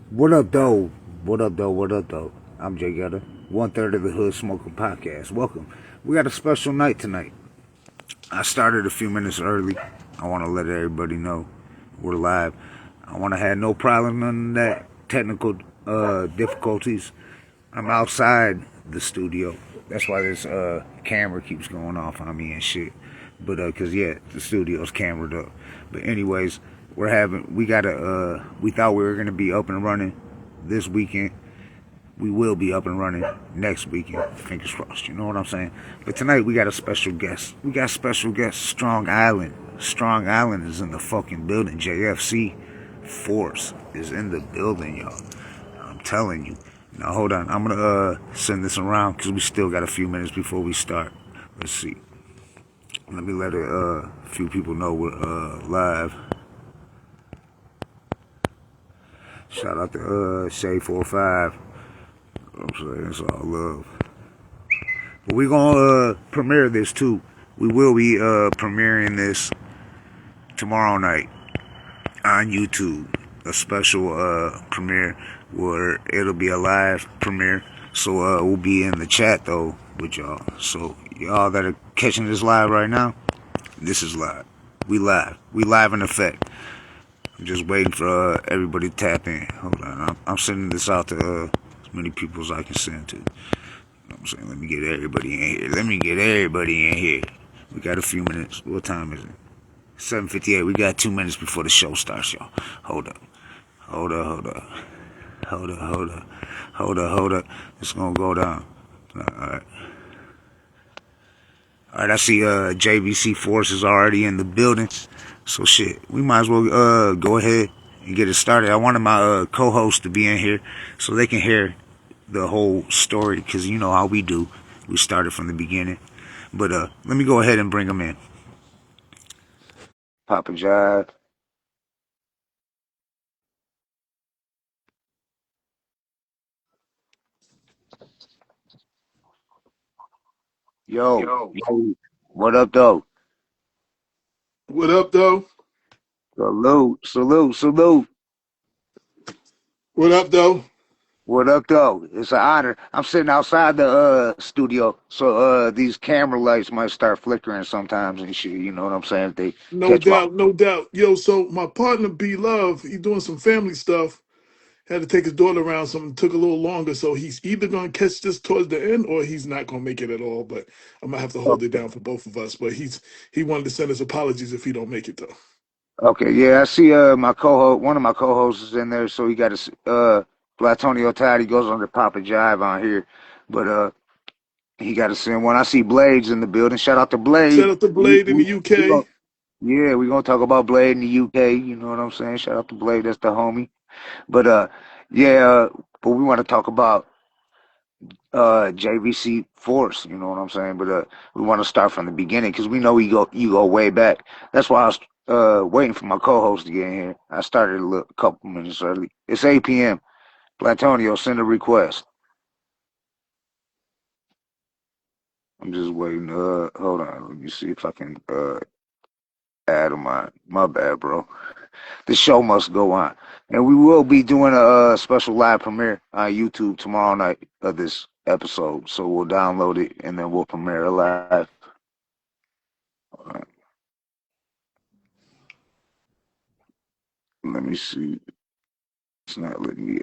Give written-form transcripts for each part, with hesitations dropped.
What up, though? What up, though? What up, though? I'm Jay Gutter, 1/3 of the Hood Smoker Podcast. Welcome. We got a special night tonight. I started a few minutes early. I want to let everybody know we're live. I want to have no problem none of that technical difficulties. I'm outside the studio. That's why this camera keeps going off on me and shit. But cause yeah, the studio's cameraed up. But anyways, we thought we were gonna be up and running this weekend. We will be up and running next weekend. Fingers crossed, you know what I'm saying? But tonight we got a special guest. We got special guest Strong Island. Strong Island is in the fucking building. JFC Force is in the building, y'all. I'm telling you. Now hold on. I'm gonna send this around because we still got a few minutes before we start. Let's see. Let me let a few people know we're live. Shout out to Shay45. I'm saying it's all love. But we're gonna premiere this too. We will be premiering this tomorrow night on YouTube. A special premiere where it'll be a live premiere. So we'll be in the chat though with y'all. So y'all that are catching this live right now, this is live. We live. We live in effect. I'm just waiting for everybody to tap in. Hold on. I'm sending this out to as many people as I can send to. You know what I'm saying? Let me get everybody in here. Let me get everybody in here. We got a few minutes. What time is it? 7:58. We got 2 minutes before the show starts, y'all. Hold up. Hold up, hold up. Hold up, hold up. Hold up, hold up. It's gonna go down. Alright. Alright, I see JVC Force is already in the building. So shit, we might as well go ahead and get it started. I wanted my co-host to be in here so they can hear the whole story, because you know how we do. We started from the beginning. But let me go ahead and bring them in. Papa Jive. Yo, Yo. yo, what up, though? What up, though? Salute, salute, salute. What up, though? What up, though? It's an honor. I'm sitting outside the studio, so these camera lights might start flickering sometimes and shit. You know what I'm saying? If they No catch my. doubt, no doubt. Yo, so my partner B Love, he doing some family stuff. Had to take his daughter around, something took a little longer. So he's either gonna catch this towards the end or he's not gonna make it at all. But I'm gonna have to hold it down for both of us. But he wanted to send us apologies if he don't make it though. Okay, yeah, I see. My co-host, one of my co-hosts is in there, so he got his Platonio Tide. He goes under Papa Jive on here, but he got to send one. I see Blades in the building. Shout out to Shout Blade. out to We Blade in the we we UK. gonna, yeah, we gonna talk about Blade in the UK. You know what I'm saying? Shout out to Blade. That's the homie. But yeah, but we want to talk about JVC Force. You know what I'm saying? But we want to start from the beginning because we know you go way back. That's why I was waiting for my co-host to get in here. I started a couple minutes early. It's 8 p.m. Platonio, send a request. I'm just waiting. Hold on. Let me see if I can add him on. My bad, bro. The show must go on, and we will be doing a special live premiere on YouTube tomorrow night of this episode. So we'll download it and then we'll premiere it live. Let me see. It's not letting me.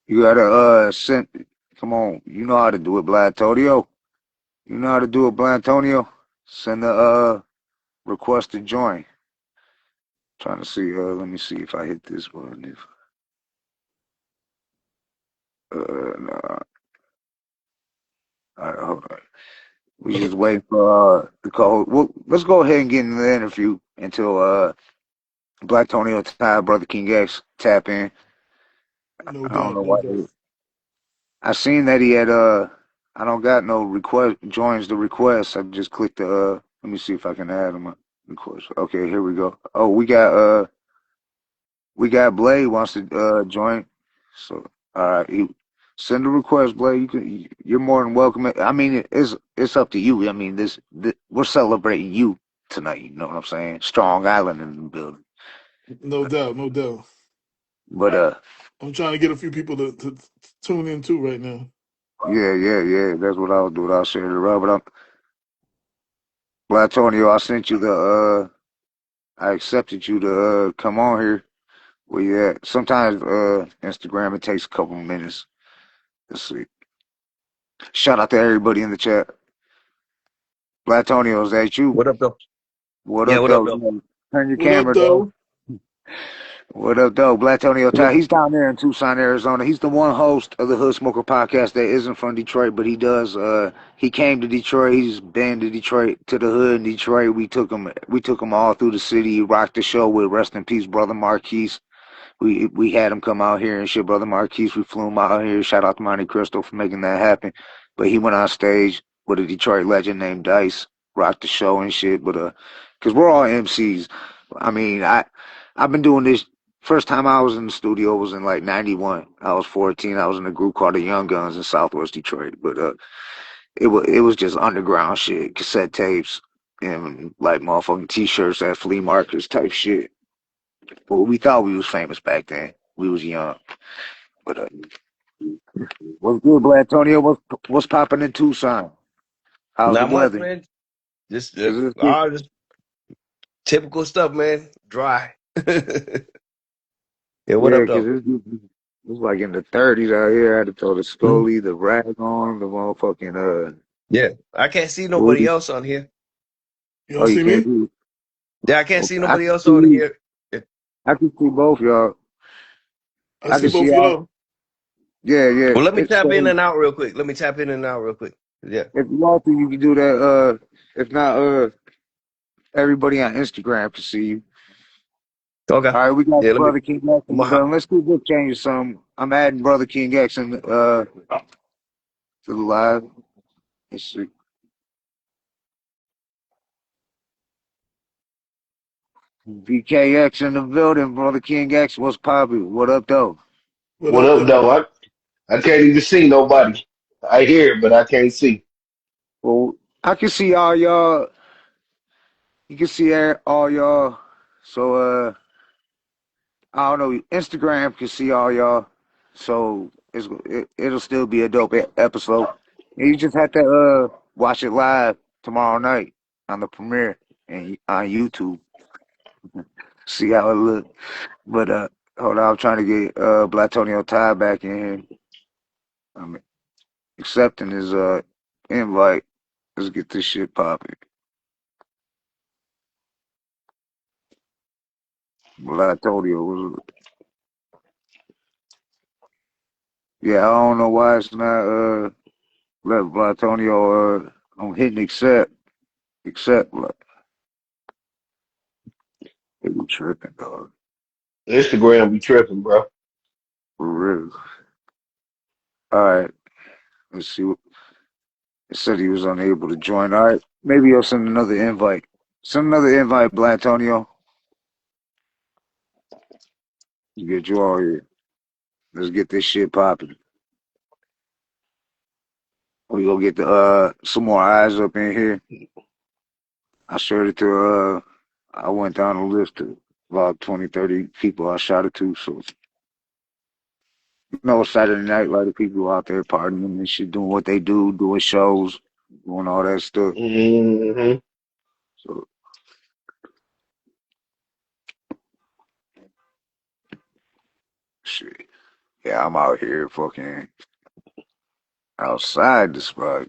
You gotta send. Come on, you know how to do it, Blatonio. You know how to do it, Blatonio. Send the request to join. Trying to see. Let me see if I hit this one. If nah. All right, hold on. We just wait for the call. Well, let's go ahead and get in the interview until Black Tony or Ty, Brother King X tap in. No I don't doubt, know no why. doubt. I seen that he had I don't got no request joins the request. I just clicked the let me see if I can add him a request. Okay, here we go. Oh, we got Blade wants to join. So all right, send a request, Blade. You're more than welcome. I mean it's up to you. I mean this we're celebrating you. tonight. You know what I'm saying? Strong Island in the building. No doubt, no doubt. But I'm trying to get a few people to tune in too right now. yeah. That's what I'll do. I'll share it around. But Well, Antonio, I sent you I accepted you to come on here. Well, yeah. Sometimes Instagram it takes a couple of minutes. Let's see. Shout out to everybody in the chat. Blatonio, is that you? What up, though? What Yeah, up, what up, though? though? Turn your What up, camera, though. though? What up, though? Blatonio What? Ty. He's down there in Tucson, Arizona. He's the one host of the Hood Smoker podcast that isn't from Detroit, but he does. He came to Detroit. He's been to Detroit, to the hood in Detroit. We took him all through the city. He rocked the show with rest in peace, brother Marquise. We had him come out here and shit, brother Marquise. We flew him out here. Shout out to Monte Crystal for making that happen. But he went on stage with a Detroit legend named Dice, rocked the show and shit. But cause we're all MCs. I mean, I've been doing this. First time I was in the studio was in like '91. I was 14. I was in a group called the Young Guns in Southwest Detroit. But it was just underground shit, cassette tapes and like motherfucking T-shirts at flea markets type shit. Well, we thought we was famous back then. We was young. But what's good, Black Antonio? What's popping in Tucson? How's the Not much, weather? man. Just, Is it good? just typical stuff, man. Dry. Yeah, what Yeah, up, because though? it's like in the 30s out here. I had to throw the Mhm. Scully, the rag on, the motherfucking Yeah, I can't see nobody hoodie. else on here. You Oh, don't you see can't me? see? Yeah, I can't see Okay, I nobody can else on see. here. Yeah. I can see both y'all. I I see can see both of y'all. y'all. Yeah. Well, let me It's tap in so and out real quick. Let me tap in and out real quick. Yeah. if you want to, you can do that. If not, everybody on Instagram can see you. Okay. All right, we got Yeah, let me. Brother King X I'm in the gonna building. Let's see if this changes some. I'm adding Brother King X to the live. Let's see. VKX in the building. Brother King X, what's poppin'? What up, though? What What up, up, though? though? I can't even see nobody. I hear it, but I can't see. Well, I can see all y'all. You can see all y'all. So, I don't know. Instagram can see all y'all. So it'll still be a dope episode. And you just have to watch it live tomorrow night on the premiere and on YouTube. See how it look. But hold on, I'm trying to get Blatonio Ty back in here. I'm accepting his invite. Let's get this shit popping. Blatonio was yeah, I don't know why it's not let Blatonio I'm hitting accept like it be tripping dog. Instagram be tripping, bro. For real. Alright, let's see what it said he was unable to join. Alright, maybe he'll send another invite. Send another invite, Blatonio. Get you all here. Let's get this shit popping. We gonna get the some more eyes up in here. I shared it to I went down the list of about 20, 30 people I shot it to. So Saturday night, a lot of people out there partying and shit, doing what they do, doing shows, doing all that stuff. Hmm. So shit. Yeah, I'm out here fucking outside the spot.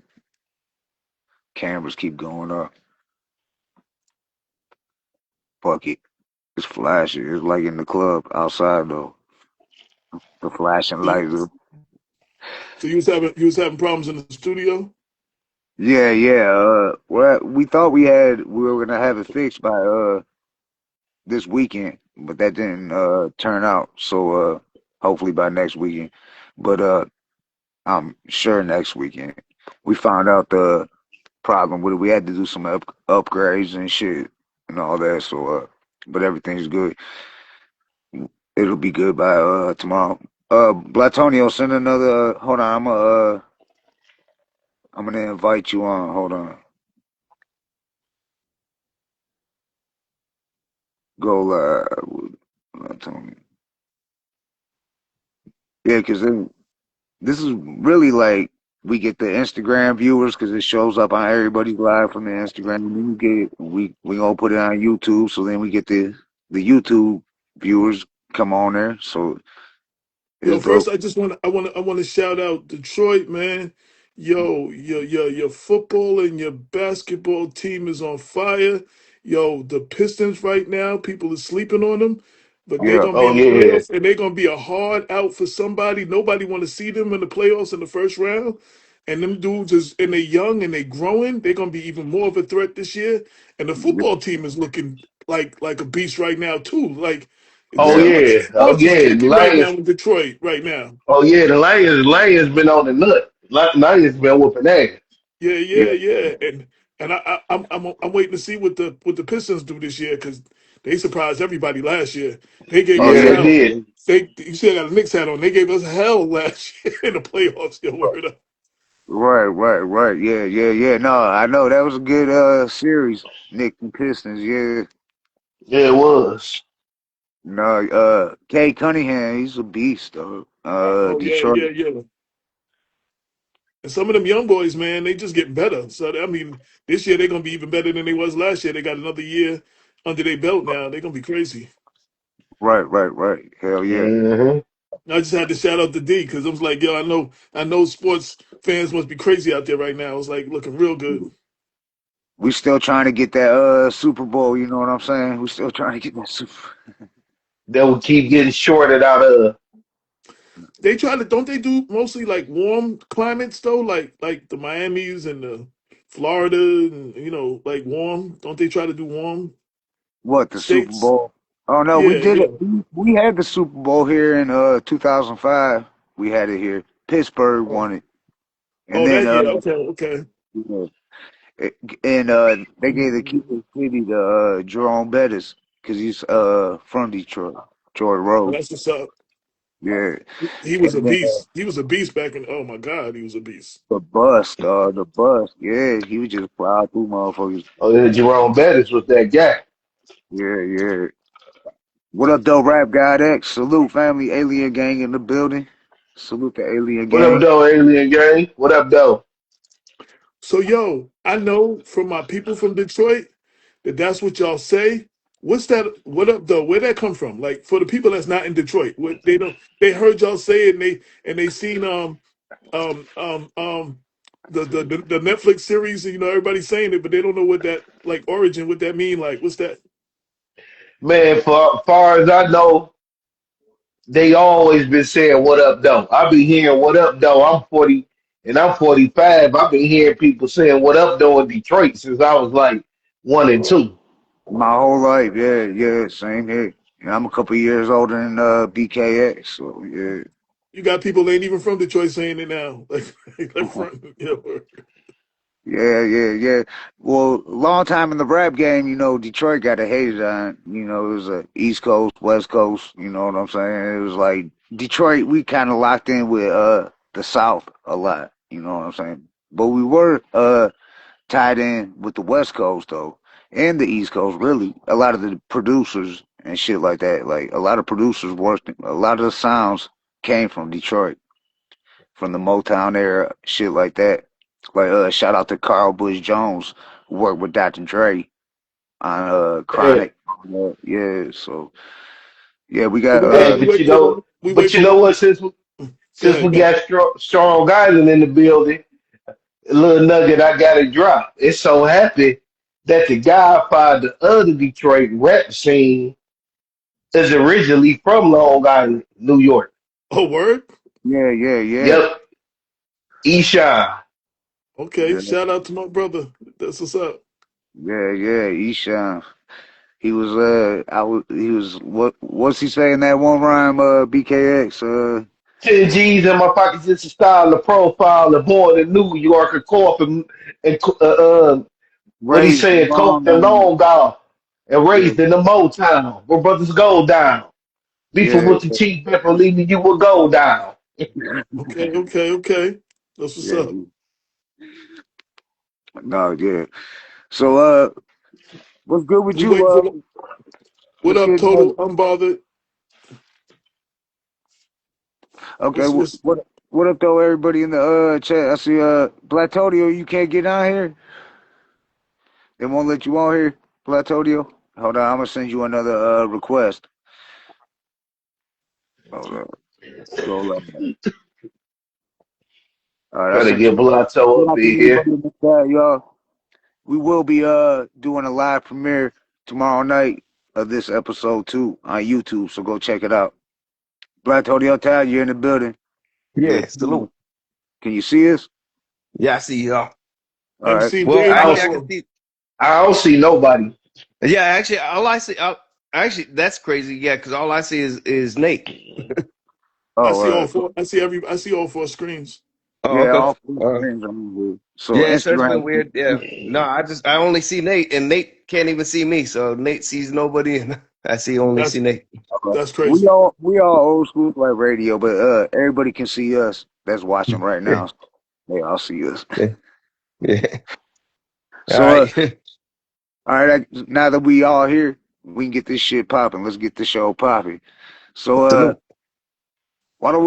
Cameras keep going up. Fuck it. It's flashing. It's like in the club outside though. The flashing So, lights. so you was having problems in the studio? Yeah. Well, we thought we were gonna have it fixed by this weekend, but that didn't turn out. So hopefully by next weekend. But I'm sure next weekend. We found out the problem with it. We had to do some upgrades and shit and all that. So but everything's good. It'll be good by tomorrow. Blatonio, send another. Hold on, I'm gonna invite you on. Hold on. go live. Tony. Yeah, because this is really like we get the Instagram viewers because it shows up on everybody's live from the Instagram. And then we gonna put it on YouTube, so then we get the YouTube viewers come on there. So Yo, it's first dope. I want to shout out Detroit, man. Yo, your football and your basketball team is on fire. Yo, the Pistons right now, people are sleeping on them, but they're Yeah, gonna be Oh in the yeah. playoffs and they're gonna be a hard out for somebody. Nobody want to see them in the playoffs in the first round. And them dudes is and they young and they growing. They're gonna be even more of a threat this year. And the yeah, football team is looking like a beast right now too. Like Oh yeah. yeah. Oh sports is yeah. The kicking right now Lions. in Detroit right now. Oh yeah. The Lions been on the nut. Lions been whooping ass. Yeah, Yeah, yeah, yeah. And I'm waiting to see what the Pistons do this year because they surprised everybody last year. They gave oh us Yeah, yeah, they hell. did. You still got a Knicks hat on. They gave us hell last year in the playoffs. Yo, word up. right. Yeah. No, I know that was a good series. Nick and Pistons. Yeah. Yeah, it was. No, Kay Cunningham, he's a beast though. Oh yeah, Detroit. yeah, yeah. And some of them young boys, man, they just getting better. So I mean, this year they're gonna be even better than they was last year. They got another year under their belt now. They're gonna be crazy. Right. Hell yeah. Hmm. I just had to shout out to D because I was like, yo, I know sports fans must be crazy out there right now. It's like looking real good. We still trying to get that Super Bowl, you know what I'm saying? We still trying to get that Super. They will keep getting shorted out of. They try to don't they do mostly like warm climates though, like the Miamis and the Florida and like warm. Don't they try to do warm What, the Super states? Bowl? Oh no, we Yeah, did it. yeah. We had the Super Bowl here in 2005. We had it here. Pittsburgh Oh, won it. And oh then that yeah. Okay, okay. yeah, and they gave the key to the city to Jerome Bettis because he's from Detroit. Detroit Well, Road. that's what's up. Yeah. He was a And then beast. He was a beast back in. Oh my God, he was a beast. the bus. Yeah, he was just fly through motherfuckers. Oh, yeah, Jerome Bettis was that guy. Yeah. What up, though, Rap God X? Salute, family, Alien Gang in the building. Salute the Alien What up, Gang. though, Alien Gang? What up, though? So yo, I know from my people from Detroit that that's what y'all say. What's that? What up though? Where that come from? Like for the people that's not in Detroit, what they don't they heard y'all say it and they seen um um um the Netflix series and everybody's saying it, but they don't know what that like origin, what that mean. Like what's that? Man, for far as I know, they always been saying what up, though. I be hearing what up, though. I'm 40 and I'm 45. I've been hearing people saying what up, though, in Detroit since I was like 1 and 2. My whole life, yeah, same here. And I'm a couple years older than BKX, so yeah. You got people that ain't even from Detroit saying it now. Like front, Yeah. Well, long time in the rap game, Detroit got a hated on. It was a East Coast, West Coast. You know what I'm saying? It was like Detroit. We kind of locked in with the South a lot. You know what I'm saying? But we were tied in with the West Coast though, and the East Coast. Really, a lot of the producers and shit like that. Like a lot of producers worked. A lot of the sounds came from Detroit, from the Motown era, shit like that. Like shout out to Carl Bush Jones, who worked with Dr. Dre on Yeah. Chronic. Yeah, so yeah, we got Hey, we wait we wait but you for know Ron. what? Since we, Go since we ahead, go ahead. got strong Island in the building, a little nugget I got to drop. It's so happy that the Godfather of the Detroit rap scene is originally from Long Island, New York. Oh, word. yeah. Yep, Eshawn. Okay, Yeah, shout out to my brother. That's what's up. yeah. Eshawn. He was what's he saying that one rhyme BKX 10 G's in my pockets, it's a style, a profile, of born in New York, a corp, and what he raised saying, long coke and on long golf, and yeah raised in the Motown, where brothers go down. Beefing yeah with the chief, and leaving you will go down. Okay, okay, okay. That's what's yeah up. no yeah so what's good with We you waiting for What Let's up, get total going. unbothered? Okay, What's what up though, everybody in the chat? I see Blatodio, you can't get on here. They won't let you on here, Blatodio. Hold on, I'm gonna send you another request. Hold on. Scroll up. All right, I Try to sent get you. Blotto up in here. Everybody in the chat, y'all. We will be doing a live premiere tomorrow night of this episode too on YouTube, so go check it out. Blatodio, Todd, you're in the building. Yeah, salute. Can you see us? Yeah, I see y'all. All right. MC Well, Dave I actually, I don't, can Power? see. I don't see nobody. Yeah, actually, all I see. Actually, that's crazy. Yeah, because all I see is Nate. I Oh, see all four. I see all four screens. Oh, yeah, okay. all four Uh, screens on here. So yeah, so it's Instagram. been weird. Yeah, no, I only see Nate, and Nate can't even see me. So Nate sees nobody, and I see only That's see Nate. that's We crazy. all old school like radio, but everybody can see us that's watching right Yeah, now. They all see us. yeah, yeah. All So right. all right, now that we all here, we can get this shit popping. Let's get the show popping. So Salute. why don't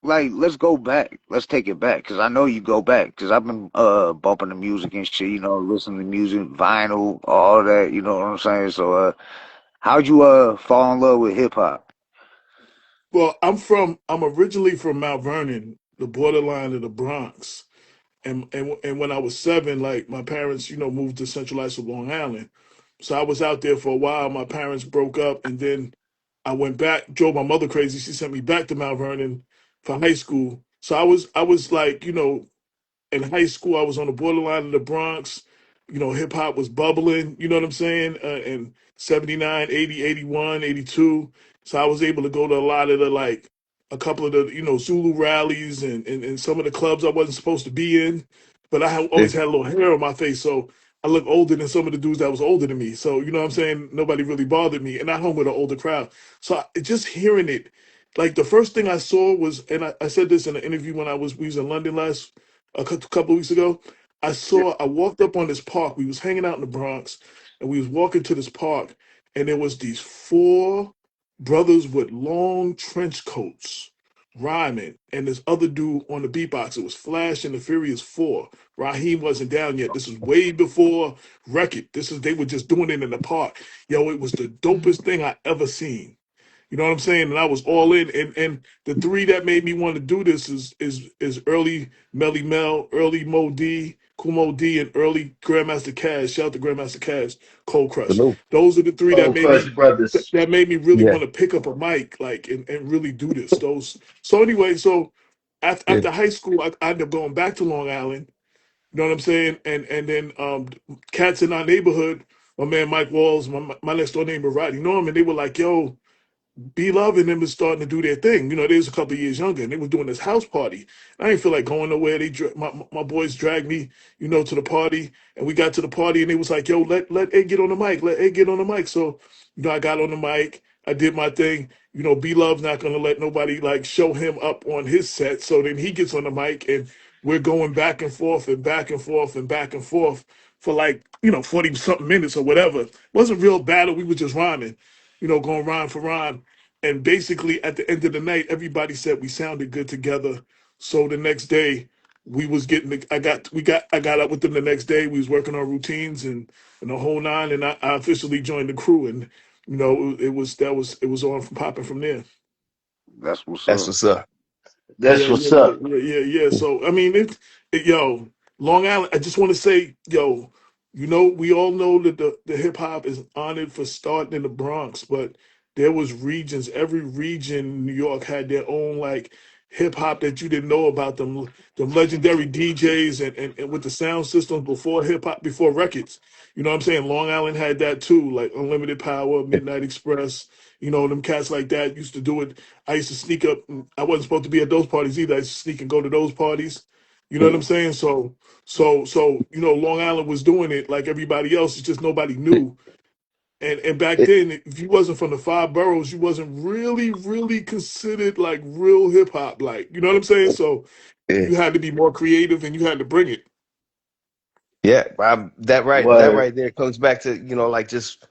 like let's go back. Let's take it back because I know you go back because I've been bumping the music and shit. You know, listening to music, vinyl, all that. You know what I'm saying? So how'd you fall in love with hip hop? Well, I'm originally from Mount Vernon, the borderline of the Bronx. And when I was 7, like my parents, moved to Central Islip, Long Island. So I was out there for a while. My parents broke up, and then I went back. Drove my mother crazy. She sent me back to Mount Vernon for high school. So I was like, in high school, I was on the borderline of the Bronx. Hip hop was bubbling, you know what I'm saying? In 79, 80, 81, 82. So I was able to go to a lot of the, like, a couple of the, Zulu rallies and some of the clubs I wasn't supposed to be in. But Yeah, always had a little hair on my face. So I look older than some of the dudes that was older than me. So, you know what I'm saying? Nobody really bothered me. And I hung with an older crowd. So just hearing it, like the first thing I saw was, and I said this in an interview when we was in London a couple of weeks ago. I walked up on this park. We was hanging out in the Bronx, and we was walking to this park, and there was these four brothers with long trench coats rhyming, and this other dude on the beatbox. It was Flash and the Furious Four. Raheem wasn't down yet. This was way before Record. They were just doing it in the park. Yo, it was the dopest thing I ever seen. You know what I'm saying? And I was all in. And the three that made me want to do this is early Melly Mel, early Mo D, Kumo D, and early Grandmaster Cash. Shout out to Grandmaster Cash, Cold Crush. salute. Those are the three that Cold made Crush me Brothers. that made me really Yeah, want to pick up a mic, like, and really do this. Those so anyway, so yeah. after high school, I ended up going back to Long Island. You know what I'm saying? And then cats in our neighborhood, my man Mike Walls, my next door neighbor Rodney Norman, they were like, yo, B Love and them was starting to do their thing. They was a couple of years younger, and they was doing this house party. I didn't feel like going nowhere. My boys dragged me, to the party, and we got to the party, and they was like, "Yo, let Ed get on the mic. Let Ed get on the mic." So, I got on the mic. I did my thing. B Love's not gonna let nobody like show him up on his set. So then he gets on the mic, and we're going back and forth and back and forth and back and forth for like 40 something minutes or whatever. It wasn't real battle. We were just rhyming, going rhyme for rhyme. And basically, at the end of the night, everybody said we sounded good together. So the next day, we was getting. I got up with them the next day. We was working on routines and the whole nine. And I officially joined the crew. And it was on from popping from there. That's what's That's up. what's up. That's what's up. Yeah. So I mean, yo, Long Island. I just want to say, yo, we all know that the hip hop is honored for starting in the Bronx, but there was regions. Every region in New York had their own like hip hop that you didn't know about them legendary DJs and with the sound systems before hip hop, before records. You know what I'm saying? Long Island had that too, like Unlimited Power, Midnight Express. Them cats like that used to do it. I used to sneak up. I wasn't supposed to be at those parties either. I used to sneak and go to those parties. You know what I'm saying? So Long Island was doing it like everybody else. It's just nobody knew. And back then, if you wasn't from the five boroughs, you wasn't really considered like real hip hop. Like, you know what I'm saying? So Yeah, you had to be more creative and you had to bring it. yeah. That right Word. there comes back to like just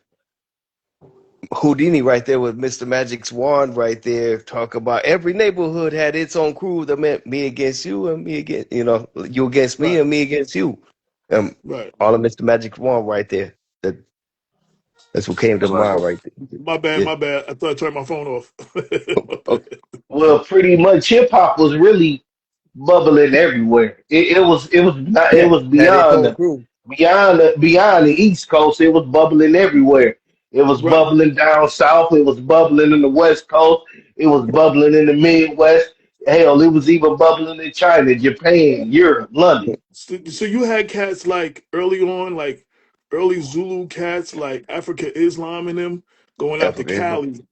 Houdini right there with Mr. Magic's wand right there. Talk about every neighborhood had its own crew that meant me against you and me against, you against me Right, and me against you. right. All of Mr. Magic's wand right there. That that's what came to Right. mind right there. My bad, Yeah. my bad. I thought I turned my phone off. My Okay. bad. Well, pretty much hip hop was really bubbling everywhere. It Yeah. was Had its own crew. beyond the East Coast. It was bubbling everywhere. It was Right. bubbling down south. It was bubbling in the West Coast. It was bubbling in the Midwest. Hell, it was even bubbling in China, Japan, Europe, London. So you had cats like early on, like early Zulu cats, like Africa Islam and them going out to Africa Islam. Cali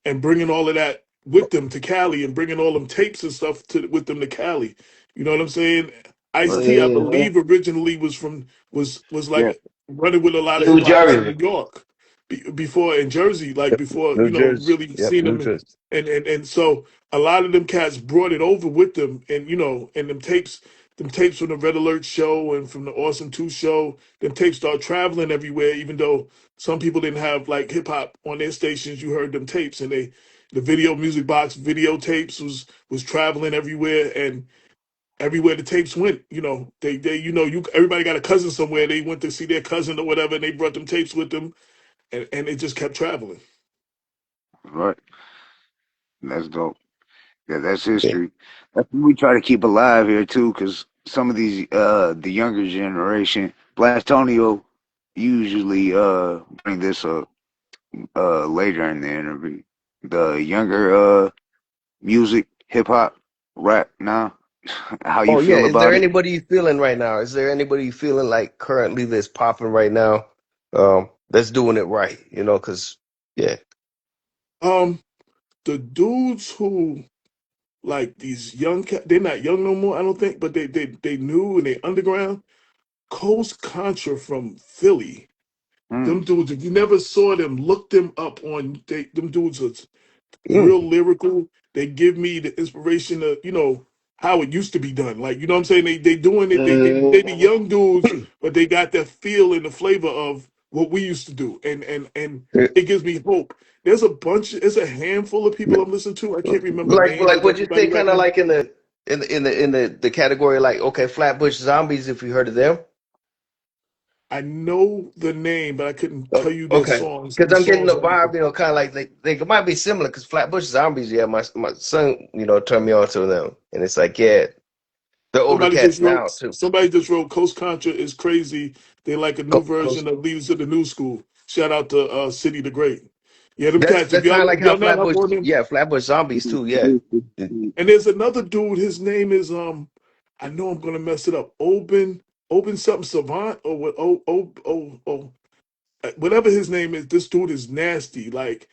and bringing all of that with them to Cali and bringing all them tapes and stuff with them to Cali. You know what I'm saying? Ice Right. T, I hmm believe, originally was from was Yeah. like running with a lot of New hip hop in Jersey. New York before in Jersey, like Yep. before New Jersey. really Yep. seen New them Jersey. and so a lot of them cats brought it over with them and and them tapes from the Red Alert show and from the Awesome Two show, them tapes start traveling everywhere, even though some people didn't have like hip hop on their stations. You heard them tapes, and the video music box videotapes was traveling everywhere, and everywhere the tapes went, they you everybody got a cousin somewhere. They went to see their cousin or whatever, and they brought them tapes with them, and it just kept traveling. Right. That's dope. Yeah, that's Yeah. history. That's what we try to keep alive here too, because some of these the younger generation, Blastonio usually bring this up later in the interview. The younger music, hip hop, rap now. How you Oh yeah. feel Is there about it? anybody you feeling right now? Is there anybody you feeling like currently that's popping right now? That's doing it right. Because yeah. Um, the dudes who like these young cat, they're not young no more, I don't think, but they new and they underground. Coast Contra from Philly. Them Mm, dudes, if you never saw them, look them up on them dudes are Mm. real lyrical. They give me the inspiration of, how it used to be done. Like, you know what I'm saying? They doing it, they the hmm young dudes, but they got that feel and the flavor of what we used to do. And it gives me hope. There's a handful of people I'm listening to. I can't remember names Like of what you everybody think, right kind of now. like in the category like, okay, Flatbush Zombies, if you heard of them. I know the name, but I couldn't Oh, tell you their okay, songs, because any I'm getting songs the or anything. vibe, kind of like they might be similar. Because Flatbush Zombies, yeah, my son, turned me on to them, and it's like, yeah, the older cats now too. Somebody just wrote Coast Contra is crazy. They like a new Close. version of Leaders of the New School. Shout out to City the Great. Yeah, them That's cats. that's kind of like If how y'all not up Flatbush, on them, yeah, Flatbush Zombies too, yeah. and there's another dude. His name is I know I'm gonna mess it up. Open something Savant or what? Whatever his name is. This dude is nasty. Like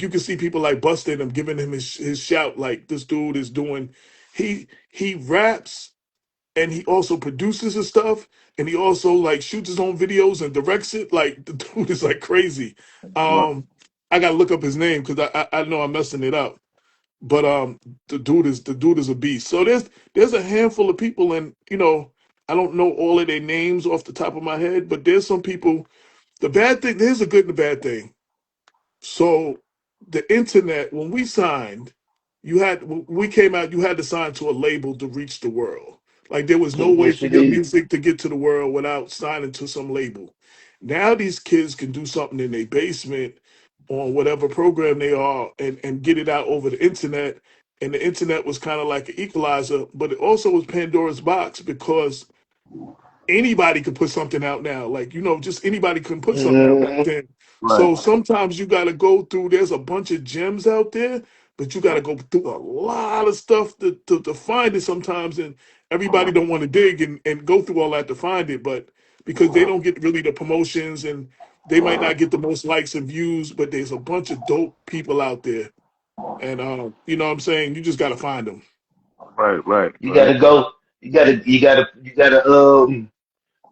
you can see people like busting him, giving him his shout. Like this dude is doing. He raps and he also produces his stuff and he also like shoots his own videos and directs it. Like the dude is like crazy. right, I gotta look up his name because I know I'm messing it up. But the dude is a beast. So there's a handful of people, and I don't know all of their names off the top of my head, but there's some people. The bad thing, there's a good and a bad thing. So the internet, when we signed, when we came out, you had to sign to a label to reach the world. Like there was no way Yes, for it your is. music to get to the world without signing to some label. Now these kids can do something in their basement on whatever program they are and get it out over the internet. And the internet was kind of like an equalizer, but it also was Pandora's box because anybody could put something out now. Like, just anybody can put something out back hmm then. right, So sometimes you got to go through, there's a bunch of gems out there, but you got to go through a lot of stuff to find it sometimes. And everybody don't want to dig and go through all that to find it, but because they don't get really the promotions and they might not get the most likes and views, but there's a bunch of dope people out there. And, you know what I'm saying? You just got to find them. right, right, You right. gotta go. You gotta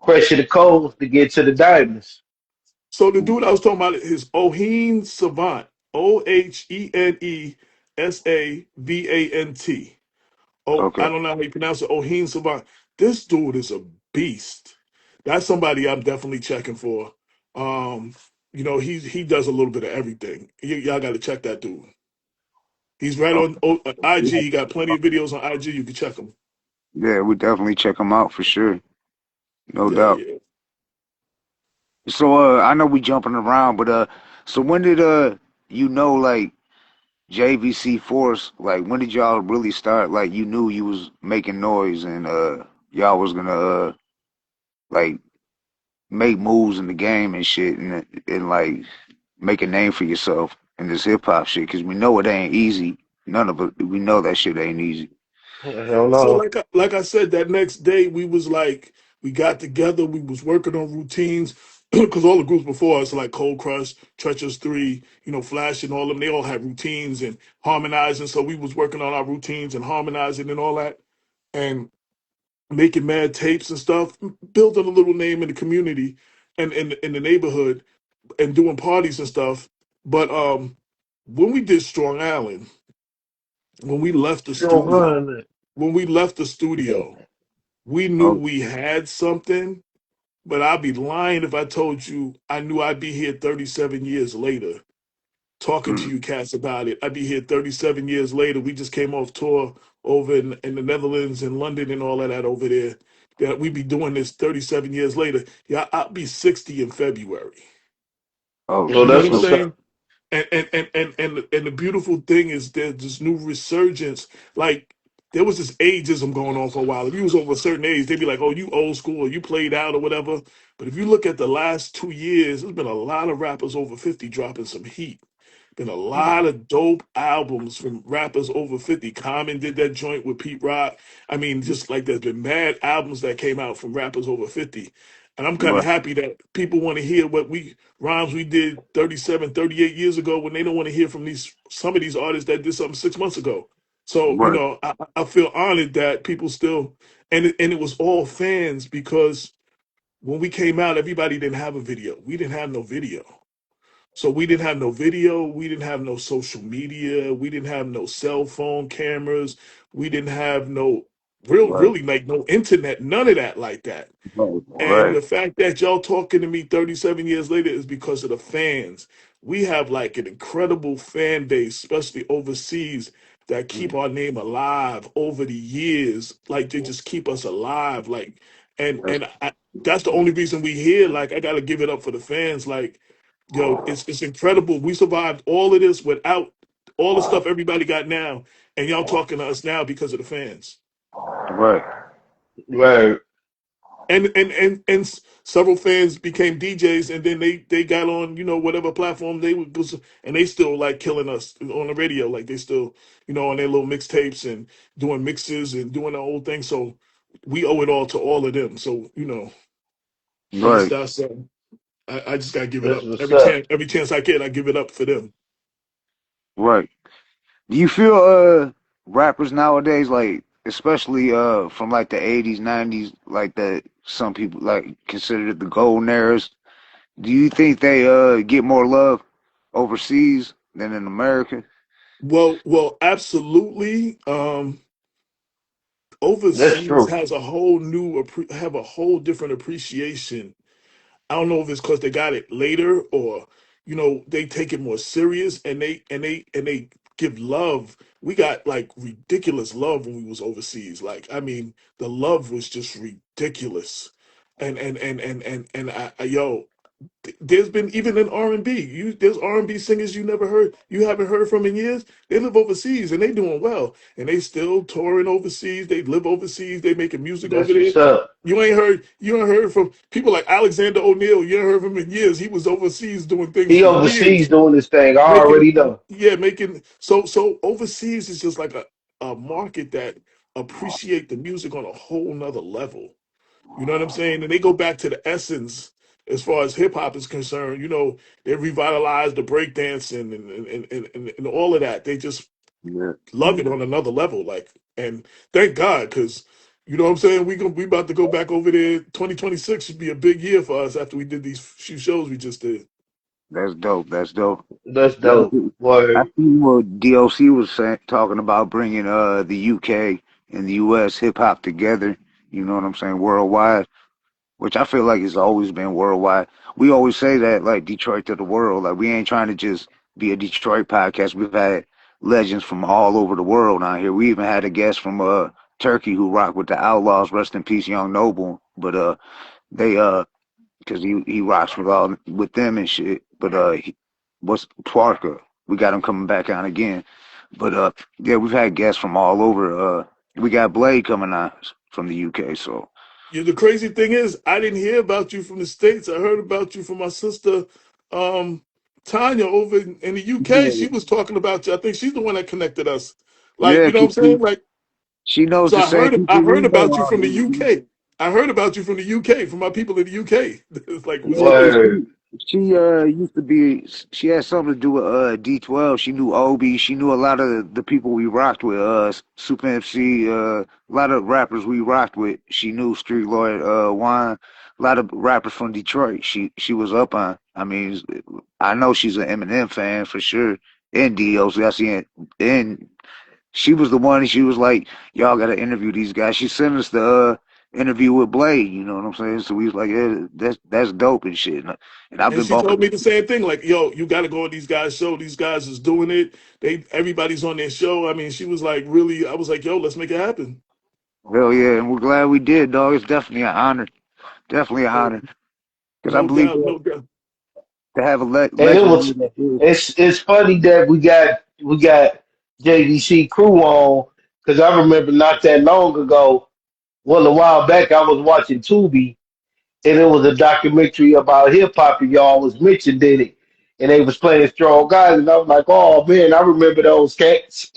pressure the coals to get to the diamonds. So the dude I was talking about is Ohene Savant. Ohenesavant. Oh, I Okay. don't know how you pronounce it. Ohene Savant. This dude is a beast. That's somebody I'm definitely checking for. Um, he does a little bit of everything. Y'all got to check that dude. He's right on IG. He got plenty of videos on IG. You can check him. Yeah, we definitely check them out for sure. No Yeah, doubt. yeah. So I know we jumping around, but so when did like JVC Force, like when did y'all really start, like you knew you was making noise and y'all was gonna like make moves in the game and shit and like make a name for yourself in this hip hop shit? Cause we know it ain't easy. None of it, we know that shit ain't easy. Hell So no. like I said, that next day we was like we got together. We was working on routines because all the groups before us, like Cold Crush, Treacherous Three, Flash, and all of them, they all had routines and harmonizing. So we was working on our routines and harmonizing and all that, and making mad tapes and stuff, building a little name in the community and in the neighborhood, and doing parties and stuff. But when we did Strong Island, when we left the Strong studio, Island. when we left the studio, we knew Oh, we had something. But I'd be lying if I told you I knew I'd be here 37 years later talking to mm, you cats about it. I'd be here 37 years later. We just came off tour over in the Netherlands and London and all of that over there. That we'd be doing this 37 years later. Yeah, I'll be 60 in February. oh No, You know what that's I'm shit. what's up. saying? And the beautiful thing is there's this new resurgence. Like there was this ageism going on for a while. If you was over a certain age, they'd be like, "Oh, you old school, or you played out, or whatever." But if you look at the last 2 years, there's been a lot of rappers over 50 dropping some heat. Been a lot of dope albums from rappers over 50. Common did that joint with Pete Rock. I mean, just like there's been mad albums that came out from rappers over 50. And I'm kind of Right, happy that people want to hear what we rhymes we did 37, 38 years ago when they don't want to hear from these some of these artists that did something 6 months ago. So, right, I feel honored that people still and it was all fans because when we came out, everybody didn't have a video. We didn't have no video. So we didn't have no video, we didn't have no social media, we didn't have no cell phone cameras, we didn't have no right, really like no internet, none of that like that. right, And right, the fact that y'all talking to me 37 years later is because of the fans. We have like an incredible fan base, especially overseas, that keep our name alive over the years. Like they just keep us alive. Like, that's the only reason we here. Like, I gotta give it up for the fans. Like, yo, it's incredible. We survived all of this without all the stuff everybody got now, and y'all talking to us now because of the fans. right. Right. Several fans became DJs, and then they got on whatever platform they was, and they still like killing us on the radio, like they still on their little mixtapes and doing mixes and doing the whole thing. So we owe it all to all of them. So Right. that's I just gotta give it That's up what's up. every chance I get. I give it up for them. Right. Do you feel rappers nowadays, like especially from like the 80s, 90s, like that some people like considered the golden eras, do you think they get more love overseas than in America? Well, absolutely. That's Overseas true. has a whole have a whole different appreciation. I don't know if it's because they got it later or they take it more serious and they give love. We got like ridiculous love when we was overseas. Like I mean, the love was just ridiculous. Yo, there's been even in R&B. There's R&B singers you haven't heard from in years. They live overseas and they doing well, and they still touring overseas. They live overseas. They making music over That's there. what's up. You ain't heard from people like Alexander O'Neal. You ain't heard from him in years. He was overseas doing things He for overseas years, doing this thing. I already making know. yeah, making so overseas is just like a market that appreciate the music on a whole nother level. You know what I'm saying? And they go back to the essence as far as hip hop is concerned. They revitalized the breakdance and all of that. They just Yeah, love it on another level. Like, and thank God, because you know what I'm saying? We about to go back over there. 2026 should be a big year for us after we did these few shows we just did. that's dope. That's dope. That's Yeah, dope. I Word. see what DOC was talking about bringing the UK and the US hip hop together. You know what I'm saying? Worldwide. which I feel like it's always been worldwide. We always say that like Detroit to the world. Like we ain't trying to just be a Detroit podcast. We've had legends from all over the world on here. We even had a guest from Turkey who rocked with the Outlaws. Rest in peace, Young Noble. But they because he rocks with all with them and shit. But what's Twarka? We got him coming back on again. But yeah, we've had guests from all over. We got Blade coming on from the UK. So You, the crazy thing is, I didn't hear about you from the States. I heard about you from my sister, um, Tanya, over in the UK. She yeah, was talking about you. I think she's the one that connected us. Like, yeah, you know what 'cause I'm saying? Like, she knows so the same I people we heard know about you out from the here. UK. I heard about you from the UK, from my people in the UK. It's like, what's Yeah, up 'cause with you? Word. she used to be she had something to do with D12. She knew Obi. She knew a lot of the people we rocked with. Super MC. A lot of rappers we rocked with. She knew Street Lord. Wine. A lot of rappers from Detroit. She was up on. I mean, I know she's an Eminem fan for sure. And DOC. I see. And she was the one. She was like, "Y'all got to interview these guys." She sent us the interview with Blade. You know what I'm saying? So we was like, "Yeah, that's dope and shit." And I've And been she told bumping. me the same thing. Like, yo, you got to go on these guys' show. These guys is doing it. Everybody's on their show. I mean, she was like, really. I was like, yo, let's make it happen. Hell yeah, and we're glad we did, dog. It's definitely an honor. Definitely an Oh, honor because I no believe doubt, that no doubt. to have a And it legend was like this. it's funny that we got JDC crew on because I remember not that long ago, well a while back I was watching Tubi and it was a documentary about hip hop and y'all was mentioned in it and they was playing strong guys and I was like, oh man, I remember those cats.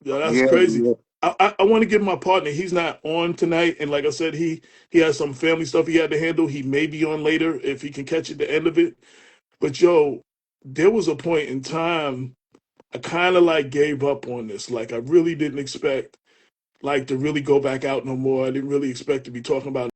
Yo, that's Yeah, crazy. yeah. I want to give my partner. He's not on tonight, and like I said, he has some family stuff he had to handle. He may be on later if he can catch at the end of it. But yo, there was a point in time I kind of like gave up on this. Like I really didn't expect like to really go back out no more. I didn't really expect to be talking about